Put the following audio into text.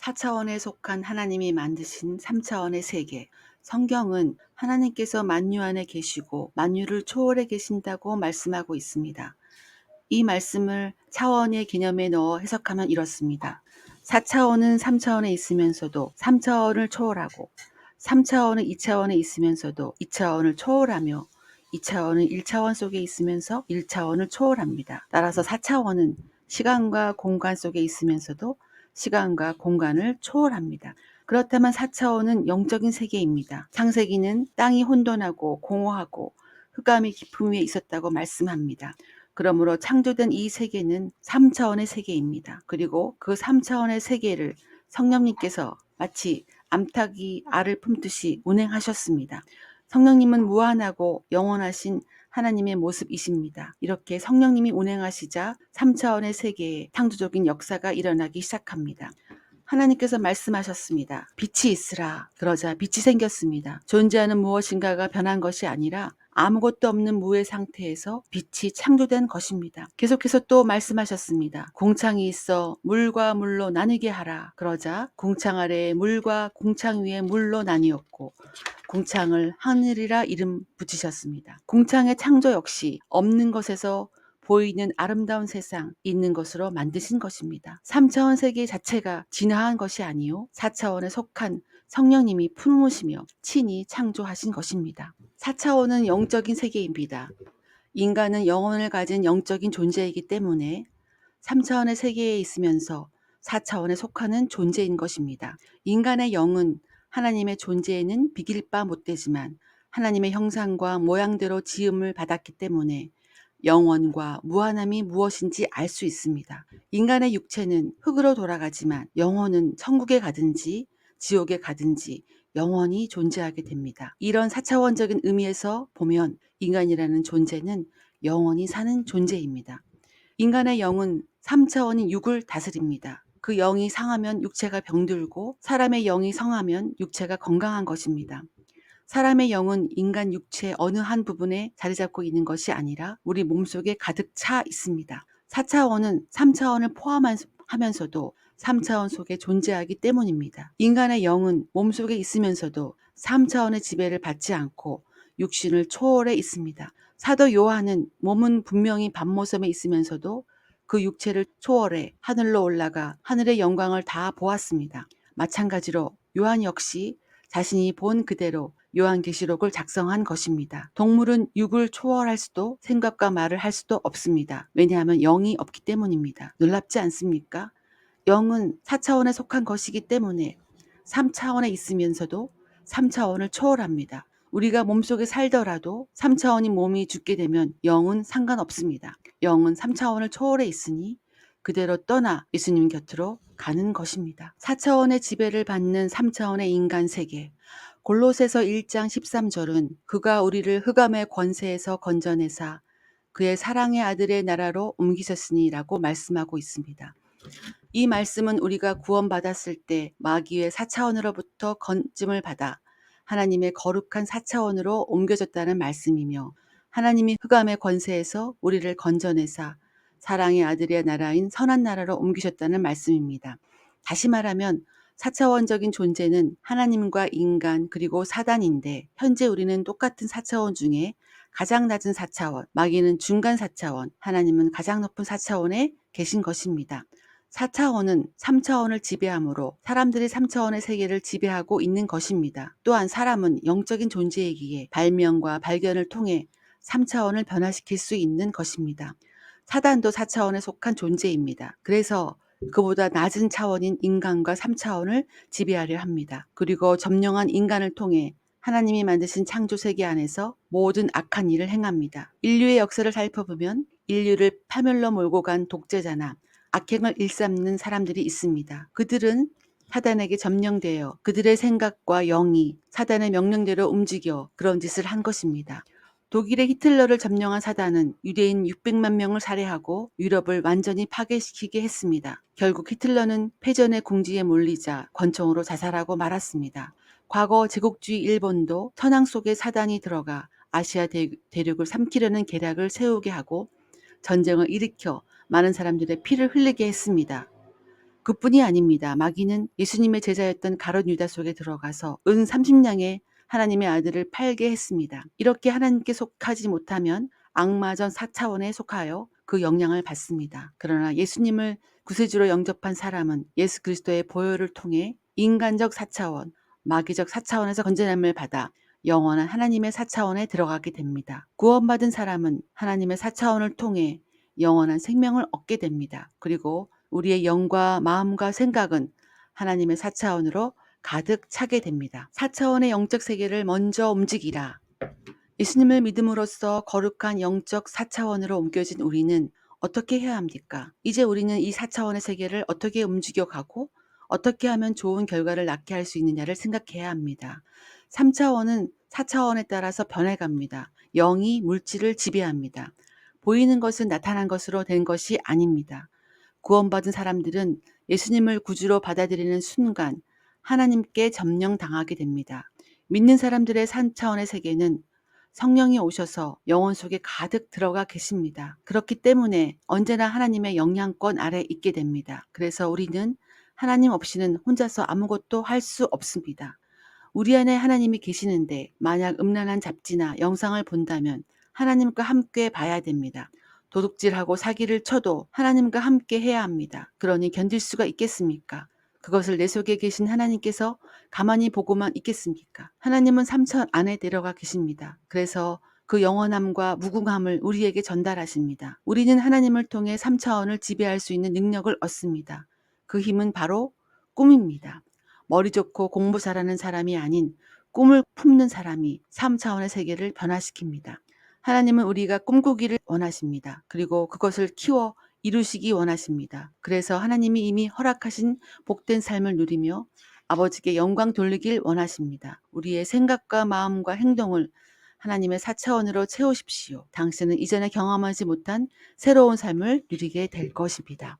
4차원에 속한 하나님이 만드신 3차원의 세계. 성경은 하나님께서 만유 안에 계시고 만유를 초월해 계신다고 말씀하고 있습니다. 이 말씀을 차원의 개념에 넣어 해석하면 이렇습니다. 4차원은 3차원에 있으면서도 3차원을 초월하고 3차원은 2차원에 있으면서도 2차원을 초월하며 2차원은 1차원 속에 있으면서 1차원을 초월합니다. 따라서 4차원은 시간과 공간 속에 있으면서도 시간과 공간을 초월합니다. 그렇다면 4차원은 영적인 세계입니다. 창세기는 땅이 혼돈하고 공허하고 흑암이 깊음 위에 있었다고 말씀합니다. 그러므로 창조된 이 세계는 3차원의 세계입니다. 그리고 그 3차원의 세계를 성령님께서 마치 암탉이 알을 품듯이 운행하셨습니다. 성령님은 무한하고 영원하신 하나님의 모습이십니다. 이렇게 성령님이 운행하시자 3차원의 세계에 창조적인 역사가 일어나기 시작합니다. 하나님께서 말씀하셨습니다. 빛이 있으라. 그러자 빛이 생겼습니다. 존재하는 무엇인가가 변한 것이 아니라 아무것도 없는 무의 상태에서 빛이 창조된 것입니다. 계속해서 또 말씀하셨습니다. 공창이 있어 물과 물로 나뉘게 하라. 그러자 공창 아래에 물과 공창 위에 물로 나뉘었고 공창을 하늘이라 이름 붙이셨습니다. 공창의 창조 역시 없는 것에서 보이는 아름다운 세상 있는 것으로 만드신 것입니다. 3차원 세계 자체가 진화한 것이 아니요 4차원에 속한 성령님이 품으시며 친히 창조하신 것입니다. 4차원은 영적인 세계입니다. 인간은 영혼을 가진 영적인 존재이기 때문에 3차원의 세계에 있으면서 4차원에 속하는 존재인 것입니다. 인간의 영은 하나님의 존재에는 비길 바 못되지만 하나님의 형상과 모양대로 지음을 받았기 때문에 영원과 무한함이 무엇인지 알 수 있습니다. 인간의 육체는 흙으로 돌아가지만 영혼은 천국에 가든지 지옥에 가든지 영원히 존재하게 됩니다. 이런 4차원적인 의미에서 보면 인간이라는 존재는 영원히 사는 존재입니다. 인간의 영은 3차원인 육을 다스립니다. 그 영이 상하면 육체가 병들고 사람의 영이 성하면 육체가 건강한 것입니다. 사람의 영은 인간 육체 어느 한 부분에 자리 잡고 있는 것이 아니라 우리 몸속에 가득 차 있습니다. 4차원은 3차원을 포함하면서도 3차원 속에 존재하기 때문입니다. 인간의 영은 몸속에 있으면서도 3차원의 지배를 받지 않고 육신을 초월해 있습니다. 사도 요한은 몸은 분명히 밤모섬에 있으면서도 그 육체를 초월해 하늘로 올라가 하늘의 영광을 다 보았습니다. 마찬가지로 요한 역시 자신이 본 그대로 요한계시록을 작성한 것입니다. 동물은 육을 초월할 수도 생각과 말을 할 수도 없습니다. 왜냐하면 영이 없기 때문입니다. 놀랍지 않습니까? 영은 4차원에 속한 것이기 때문에 3차원에 있으면서도 3차원을 초월합니다. 우리가 몸속에 살더라도 3차원인 몸이 죽게 되면 영은 상관없습니다. 영은 3차원을 초월해 있으니 그대로 떠나 예수님 곁으로 가는 것입니다. 4차원의 지배를 받는 3차원의 인간 세계. 골로새서 1장 13절은 그가 우리를 흑암의 권세에서 건져내사 그의 사랑의 아들의 나라로 옮기셨으니라고 말씀하고 있습니다. 이 말씀은 우리가 구원받았을 때 마귀의 4차원으로부터 건짐을 받아 하나님의 거룩한 4차원으로 옮겨졌다는 말씀이며 하나님이 흑암의 권세에서 우리를 건져내사 사랑의 아들의 나라인 선한 나라로 옮기셨다는 말씀입니다. 다시 말하면 4차원적인 존재는 하나님과 인간 그리고 사단인데 현재 우리는 똑같은 4차원 중에 가장 낮은 4차원, 마귀는 중간 4차원, 하나님은 가장 높은 4차원에 계신 것입니다. 4차원은 3차원을 지배하므로 사람들이 3차원의 세계를 지배하고 있는 것입니다. 또한 사람은 영적인 존재이기에 발명과 발견을 통해 3차원을 변화시킬 수 있는 것입니다. 사단도 4차원에 속한 존재입니다. 그래서 그보다 낮은 차원인 인간과 3차원을 지배하려 합니다. 그리고 점령한 인간을 통해 하나님이 만드신 창조 세계 안에서 모든 악한 일을 행합니다. 인류의 역사를 살펴보면 인류를 파멸로 몰고 간 독재자나 악행을 일삼는 사람들이 있습니다. 그들은 사단에게 점령되어 그들의 생각과 영이 사단의 명령대로 움직여 그런 짓을 한 것입니다. 독일의 히틀러를 점령한 사단은 유대인 600만 명을 살해하고 유럽을 완전히 파괴시키게 했습니다. 결국 히틀러는 패전의 궁지에 몰리자 권총으로 자살하고 말았습니다. 과거 제국주의 일본도 천황 속에 사단이 들어가 아시아 대륙을 삼키려는 계략을 세우게 하고 전쟁을 일으켜 많은 사람들의 피를 흘리게 했습니다. 그뿐이 아닙니다. 마귀는 예수님의 제자였던 가룟 유다 속에 들어가서 은 30냥에 하나님의 아들을 팔게 했습니다. 이렇게 하나님께 속하지 못하면 악마전 4차원에 속하여 그 영향을 받습니다. 그러나 예수님을 구세주로 영접한 사람은 예수 그리스도의 보혈을 통해 인간적 4차원, 마귀적 4차원에서 건전함을 받아 영원한 하나님의 4차원에 들어가게 됩니다. 구원받은 사람은 하나님의 4차원을 통해 영원한 생명을 얻게 됩니다. 그리고 우리의 영과 마음과 생각은 하나님의 4차원으로 가득 차게 됩니다. 4차원의 영적 세계를 먼저 움직이라. 예수님을 믿음으로써 거룩한 영적 4차원으로 옮겨진 우리는 어떻게 해야 합니까? 이제 우리는 이 4차원의 세계를 어떻게 움직여가고 어떻게 하면 좋은 결과를 낳게 할 수 있느냐를 생각해야 합니다. 3차원은 4차원에 따라서 변해갑니다. 영이 물질을 지배합니다. 보이는 것은 나타난 것으로 된 것이 아닙니다. 구원받은 사람들은 예수님을 구주로 받아들이는 순간 하나님께 점령당하게 됩니다. 믿는 사람들의 3차원의 세계는 성령이 오셔서 영혼 속에 가득 들어가 계십니다. 그렇기 때문에 언제나 하나님의 영향권 아래 있게 됩니다. 그래서 우리는 하나님 없이는 혼자서 아무것도 할 수 없습니다. 우리 안에 하나님이 계시는데 만약 음란한 잡지나 영상을 본다면 하나님과 함께 봐야 됩니다. 도둑질하고 사기를 쳐도 하나님과 함께 해야 합니다. 그러니 견딜 수가 있겠습니까? 그것을 내 속에 계신 하나님께서 가만히 보고만 있겠습니까? 하나님은 삼천 안에 내려가 계십니다. 그래서 그 영원함과 무궁함을 우리에게 전달하십니다. 우리는 하나님을 통해 3차원을 지배할 수 있는 능력을 얻습니다. 그 힘은 바로 꿈입니다. 머리 좋고 공부 잘하는 사람이 아닌 꿈을 품는 사람이 3차원의 세계를 변화시킵니다. 하나님은 우리가 꿈꾸기를 원하십니다. 그리고 그것을 키워 이루시기 원하십니다. 그래서 하나님이 이미 허락하신 복된 삶을 누리며 아버지께 영광 돌리길 원하십니다. 우리의 생각과 마음과 행동을 하나님의 4차원으로 채우십시오. 당신은 이전에 경험하지 못한 새로운 삶을 누리게 될 것입니다.